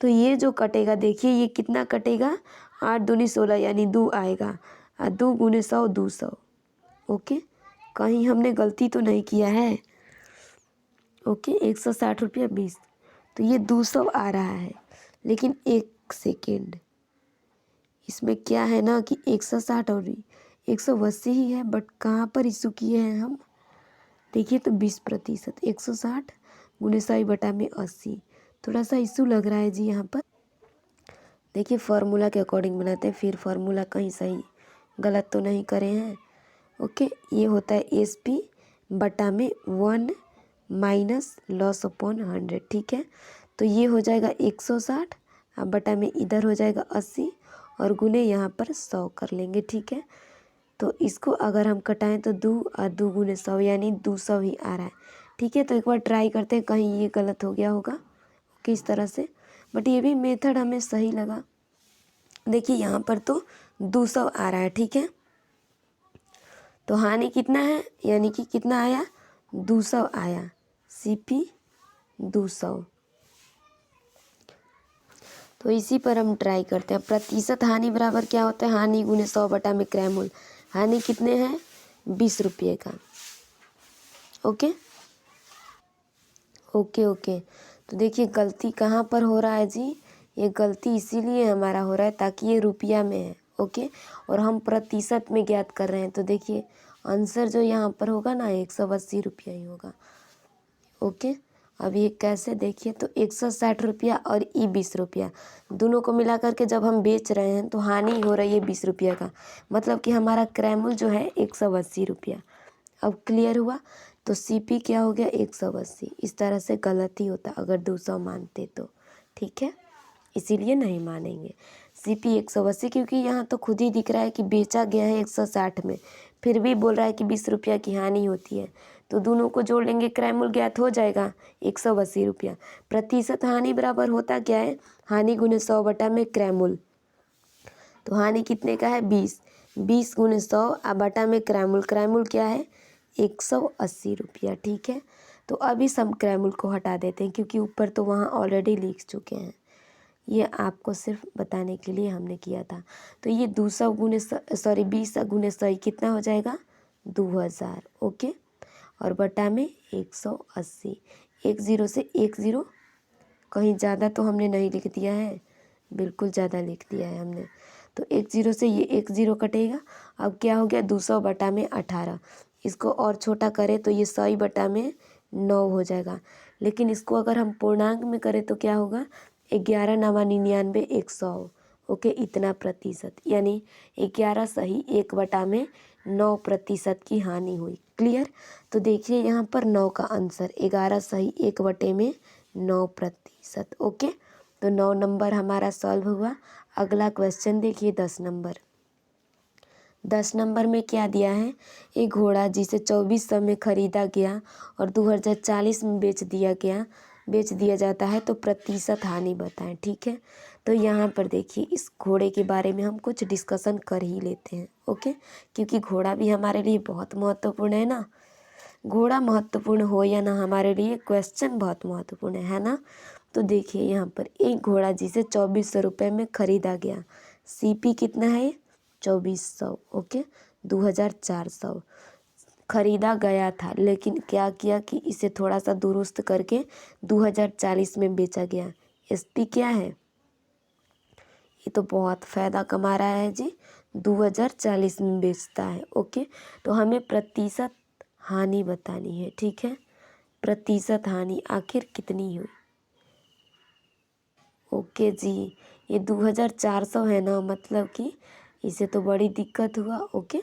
तो ये जो कटेगा देखिए ये कितना कटेगा 8 दूनी 16 यानी 2 आएगा, 2 गुने 100 200। ओके, कहीं हमने गलती तो नहीं किया है। ओके, 160 रुपया 20, तो ये 200 आ रहा है। लेकिन एक सेकेंड, इसमें क्या है ना कि 160 और 180 ही है, बट कहाँ पर इशू किए हैं हम, देखिए तो 20%, 160 गुने 100 बटा में 80, थोड़ा सा इशू लग रहा है जी यहाँ पर। देखिए फार्मूला के अकॉर्डिंग बनाते हैं, फिर फार्मूला कहीं सही गलत तो नहीं करे हैं। ओके, ये होता है SP बटा में 1 माइनस लॉस अपॉन 100। ठीक है, तो ये हो जाएगा 160, अब बटा में इधर हो जाएगा 80 और गुने यहाँ पर 100 कर लेंगे। ठीक है, तो इसको अगर हम कटाएं तो 2 और 2 गुने 100 यानी 200 ही आ रहा है। ठीक है, तो एक बार ट्राई करते हैं कहीं ये गलत हो गया होगा किस तरह से, बट ये भी मेथड हमें सही लगा। देखिए यहाँ पर तो 200 आ रहा है। ठीक है, तो हानि कितना है, यानी कि कितना आया 200 आया, CP 200। तो इसी पर हम ट्राई करते हैं। प्रतिशत हानि बराबर क्या होता है, हानि गुने 100 बटा में क्रैमुल। हानि कितने हैं 20 रुपये का। ओके ओके ओके, तो देखिए गलती कहाँ पर हो रहा है जी, ये गलती इसीलिए हमारा हो रहा है ताकि ये रुपया में है। ओके, और हम प्रतिशत में ज्ञात कर रहे हैं, तो देखिए आंसर जो यहाँ पर होगा ना 180 रुपया ही होगा। ओके, अब ये कैसे, देखिए तो 160 रुपया और 20 रुपया दोनों को मिला करके जब हम बेच रहे हैं तो हानि हो रही है 20 रुपया का, मतलब कि हमारा क्रैमुल जो है 180 रुपया। अब क्लियर हुआ, तो CP क्या हो गया 180। इस तरह से गलत ही होता अगर 200 मानते तो। ठीक है, इसीलिए नहीं मानेंगे CP 180, क्योंकि यहाँ तो खुद ही दिख रहा है कि बेचा गया है 160 में, फिर भी बोल रहा है कि 20 रुपया की हानि होती है, तो दोनों को जोड़ लेंगे, क्रैमुल ज्ञात हो जाएगा 180 रुपया। प्रतिशत हानि बराबर होता क्या है, हानि गुने 100 बटा में क्रैमुल, तो हानि कितने का है 20 गुने 100 बटा में क्रैमुल, क्रैमुल क्या है 180 रुपया। ठीक है, तो अब इस हम क्रैमुल को हटा देते हैं क्योंकि ऊपर तो वहाँ ऑलरेडी लिख चुके हैं। ये आपको सिर्फ बताने के लिए हमने किया था। तो ये 200 गुने 20 गुने 100 कितना हो जाएगा 2000। ओके, और बटा में 180। 10 से 10 कहीं ज़्यादा तो हमने नहीं लिख दिया है, बिल्कुल ज़्यादा लिख दिया है हमने। तो 10 से ये 10 कटेगा। अब क्या हो गया 200 बटा में 18। इसको और छोटा करें तो ये 100 बटा में 9 हो जाएगा। लेकिन इसको अगर हम पूर्णांक में करें तो क्या होगा 11 नवा 99 100। ओके, इतना प्रतिशत, यानी 11 सही 1 बटा में 9% की हानि हुई। क्लियर। तो देखिए यहाँ पर 9 का आंसर 11 सही 1 बटे में 9%। ओके, तो 9 नंबर हमारा सॉल्व हुआ। अगला क्वेश्चन देखिए 10 नंबर। 10 नंबर में क्या दिया है, एक घोड़ा जिसे 2400 में खरीदा गया और 2040 में बेच दिया जाता है तो प्रतिशत हानि बताएं। ठीक है, तो यहाँ पर देखिए इस घोड़े के बारे में हम कुछ डिस्कशन कर ही लेते हैं। ओके, क्योंकि घोड़ा भी हमारे लिए बहुत महत्वपूर्ण है ना। घोड़ा महत्वपूर्ण हो या ना, हमारे लिए क्वेश्चन बहुत महत्वपूर्ण है ना। तो देखिए यहाँ पर एक घोड़ा जिसे 2400 रुपये में खरीदा गया, सीपी कितना है 2400। ओके, 2400 खरीदा गया था, लेकिन क्या किया कि इसे थोड़ा सा दुरुस्त करके 2040 में बेचा गया। एसपी क्या है, ये तो बहुत फ़ायदा कमा रहा है जी, 2040 में बेचता है। ओके, तो हमें प्रतिशत हानि बतानी है। ठीक है, प्रतिशत हानि आखिर कितनी हुई। ओके जी, ये 2400 है ना, मतलब कि इसे तो बड़ी दिक्कत हुआ। ओके,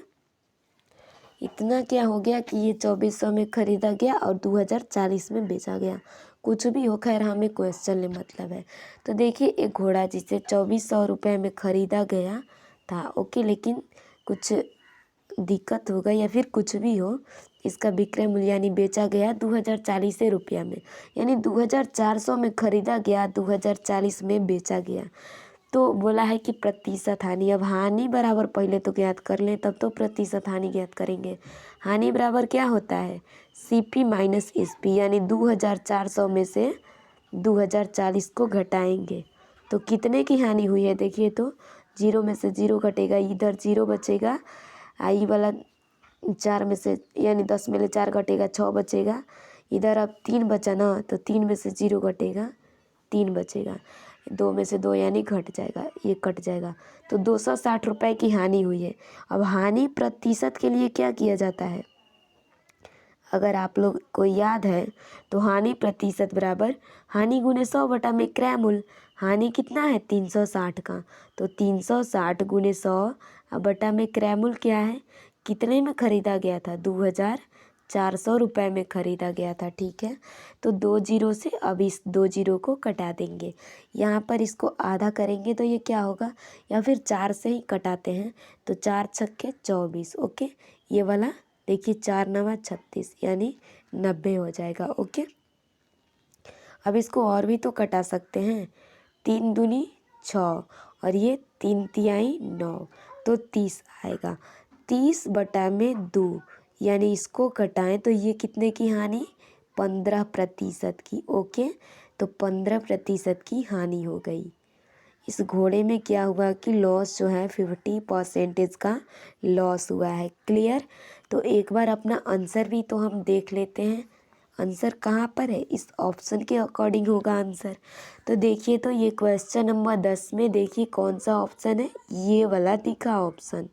इतना क्या हो गया कि ये 2400 में ख़रीदा गया और 2040 में बेचा गया। कुछ भी हो, खैर हमें क्वेश्चन ले मतलब है। तो देखिए एक घोड़ा जिसे 2400 रुपये में ख़रीदा गया था। ओके, लेकिन कुछ दिक्कत हो गई या फिर कुछ भी हो, इसका विक्रय मूल्य यानी बेचा गया 2040 रुपया में, यानी 2400 में ख़रीदा गया, 2040 में बेचा गया। तो बोला है कि प्रतिशत हानि। अब हानि बराबर पहले तो ज्ञात कर लें, तब तो प्रतिशत हानि ज्ञात करेंगे। हानि बराबर क्या होता है सीपी माइनस एसपी, यानी 2400 में से 2040 को घटाएंगे तो कितने की हानि हुई है। देखिए तो 0 में से 0 घटेगा, इधर 0 बचेगा, आई वाला 4 में से यानी 10 में से 4 घटेगा 6 बचेगा, इधर अब 3 बचा ना, तो 3 में से 0 घटेगा 3 बचेगा, 2 में से 2 यानी घट जाएगा, ये कट जाएगा। तो 260 रुपये की हानि हुई है। अब हानि प्रतिशत के लिए क्या किया जाता है, अगर आप लोग को याद है तो हानि प्रतिशत बराबर हानि गुने 100 बटा में क्रय मूल्य। हानि कितना है 360 का, तो 360 गुने 100 बटा में क्रय मूल्य क्या है, कितने में ख़रीदा गया था 2400 रुपये में ख़रीदा गया था। ठीक है, तो 2 जीरो से अब इस 2 जीरो को कटा देंगे। यहाँ पर इसको आधा करेंगे तो ये क्या होगा, या फिर 4 से ही कटाते हैं तो 4 छक्के 24। ओके, ये वाला देखिए 4 नवा 36 यानी 90 हो जाएगा। ओके, अब इसको और भी तो कटा सकते हैं, 3 दूनी 6 और ये 3 तिहाई 9, तो 30 आएगा। 30 बटा में 2 यानी इसको कटाएं तो ये कितने की हानि 15% की। ओके, तो 15% की हानि हो गई। इस घोड़े में क्या हुआ कि लॉस जो है 50% का लॉस हुआ है। क्लियर। तो एक बार अपना आंसर भी तो हम देख लेते हैं, आंसर कहाँ पर है, इस ऑप्शन के अकॉर्डिंग होगा आंसर। तो देखिए तो ये क्वेश्चन नंबर 10 में देखिए कौन सा ऑप्शन है, ये वाला दिखा ऑप्शन,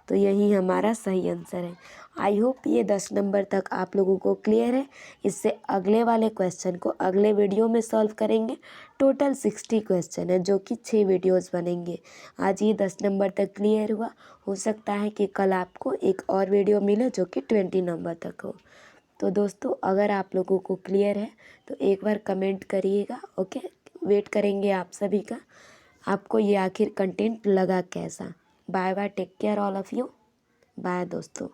तो यही हमारा सही आंसर है। आई होप ये 10 नंबर तक आप लोगों को क्लियर है। इससे अगले वाले क्वेश्चन को अगले वीडियो में सॉल्व करेंगे। टोटल 60 क्वेश्चन है जो कि 6 वीडियोस बनेंगे। आज ये 10 नंबर तक क्लियर हुआ, हो सकता है कि कल आपको एक और वीडियो मिले जो कि 20 नंबर तक हो। तो दोस्तों अगर आप लोगों को क्लियर है तो एक बार कमेंट करिएगा। ओके, वेट करेंगे आप सभी का, आपको ये आखिर कंटेंट लगा कैसा। Bye bye, take care all of you, bye दोस्तों।